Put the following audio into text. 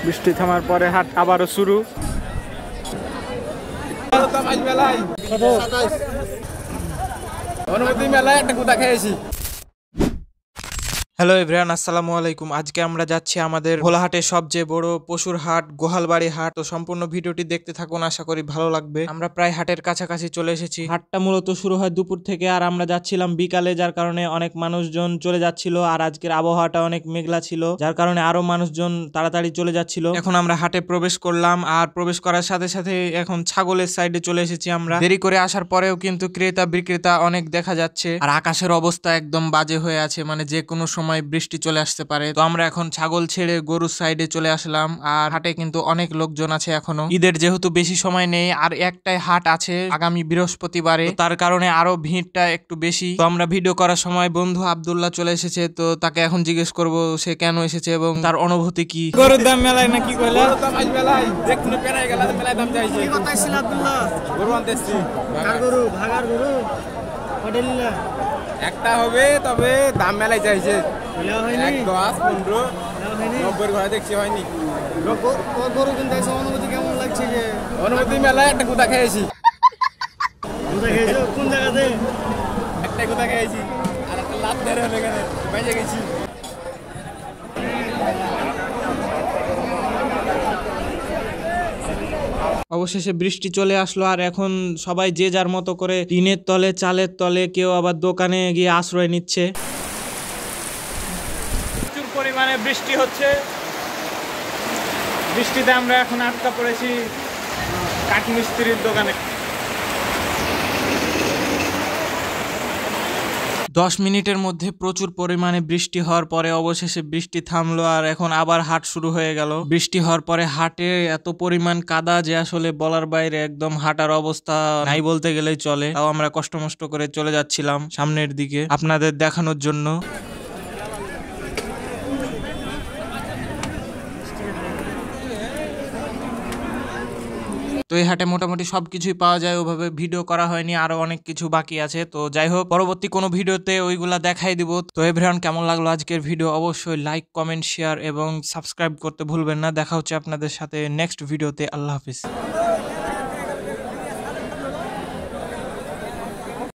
বৃষ্টি থামার পরে হাট আবারও শুরু। অনুমতি মেলায় একটা কুতা খেয়েছি। হ্যালো এভরিওয়ান, আসসালামু আলাইকুম। আজকে আমরা যাচ্ছি আমাদের ভোলাহাটের সবচেয়ে বড় পশুর হাট, গোহালবাড়ি হাট। তো সম্পূর্ণ ভিডিওটি দেখতে থাকুন, আশা করি ভালো লাগবে। আমরা প্রায় হাটের কাছাকাছি চলে এসেছি। হাটটা মূলত শুরু হয় দুপুর থেকে, আর আমরা যাচ্ছিলাম বিকালে, যার কারণে অনেক মানুষজন চলে যাচ্ছিল। আর আজকের আবহাওয়াটা অনেক মেঘলা ছিল, যার কারণে আরো মানুষজন তাড়াতাড়ি চলে যাচ্ছিল। এখন আমরা হাটে প্রবেশ করলাম, আর প্রবেশ করার সাথে সাথে এখন ছাগলের সাইডে চলে এসেছি আমরা। দেরি করে আসার পরেও কিন্তু ক্রেতা বিক্রেতা অনেক দেখা যাচ্ছে। আর আকাশের অবস্থা একদম বাজে হয়ে আছে, মানে যে কোনো সময় বৃষ্টি চলে আসতে পারে। তো আমরা এখন ছাগল ছেড়ে গরুর সাইডে চলে আসলাম। আর হাটে কিন্তু অনেক লোকজন আছে এখনো। ঈদের যেহেতু বেশি সময় নেই, আর একটাই হাট আছে আগামী বৃহস্পতিবারে, তার কারণে আরো ভিড়টা একটু বেশি। তো আমরা ভিডিও করার সময় বন্ধু আব্দুল্লাহ চলে এসেছে, তো তাকে এখন জিজ্ঞেস করব সে কেন এসেছে এবং তার অনুভূতি কি। গরুর দাম মেলায় না কি কইলা? গরুর দাম আজ মেলায় দেখতে পেরাই গেল, মেলায় দাম চাইছে। কি কথা ছিল আব্দুল্লাহ? গরু আনতেছি। কার গরু? ভাগার গরু? পটেলিলা একটা হবে, তবে দাম মেলায় চাইছে। বলা হয়নি? 1, 10, 15, বলা হয়নি? 90 ঘরে দেখছি হয়নি। গরু কিনতে এসে অনুভূতি কেমন লাগছে? যে অনুমতি মেলায় একটা কুতা খেয়েছি। কোথায় খেয়েছো? কোন জায়গাতে? একটা কুতা খেয়েছি আর একটা লাত ধরে হলে গেলে বেঁচে গেছি। অবশেষে বৃষ্টি চলে আসলো, আর এখন সবাই যে যার মতো করে টিনের তলে, চালের তলে, কেউ আবার দোকানে গিয়ে আশ্রয় নিচ্ছে। প্রচুর পরিমাণে বৃষ্টি হচ্ছে। বৃষ্টিতে আমরা এখন আটকা পড়েছি কাঠমিস্ত্রির দোকানে। 10 মিনিটের মধ্যে প্রচুর পরিমাণে বৃষ্টি হওয়ার পরে অবশেষে বৃষ্টি থামলো, আর এখন আবার হাট শুরু হয়ে গেল। বৃষ্টি হওয়ার পরে হাটে এত পরিমাণ কাদা যে আসলে বলার বাইরে, একদম হাঁটার অবস্থা নাই বলতে গেলেই চলে। তাও আমরা কষ্ট মষ্ট করে চলে যাচ্ছিলাম সামনের দিকে আপনাদের দেখানোর জন্য। তো এই হাটে মোটামুটি সবকিছুই পাওয়া যায়, ওভাবে ভিডিও করা হয়নি, আরো অনেক কিছু বাকি আছে। তো যাই হোক, পরবর্তী কোনো ভিডিওতে ওইগুলা দেখাই দিব। তো এভরিওয়ান, কেমন লাগলো আজকের ভিডিও? অবশ্যই লাইক, কমেন্ট, শেয়ার এবং সাবস্ক্রাইব করতে ভুলবেন না। দেখা হচ্ছে আপনাদের সাথে নেক্সট ভিডিওতে। আল্লাহ হাফিজ।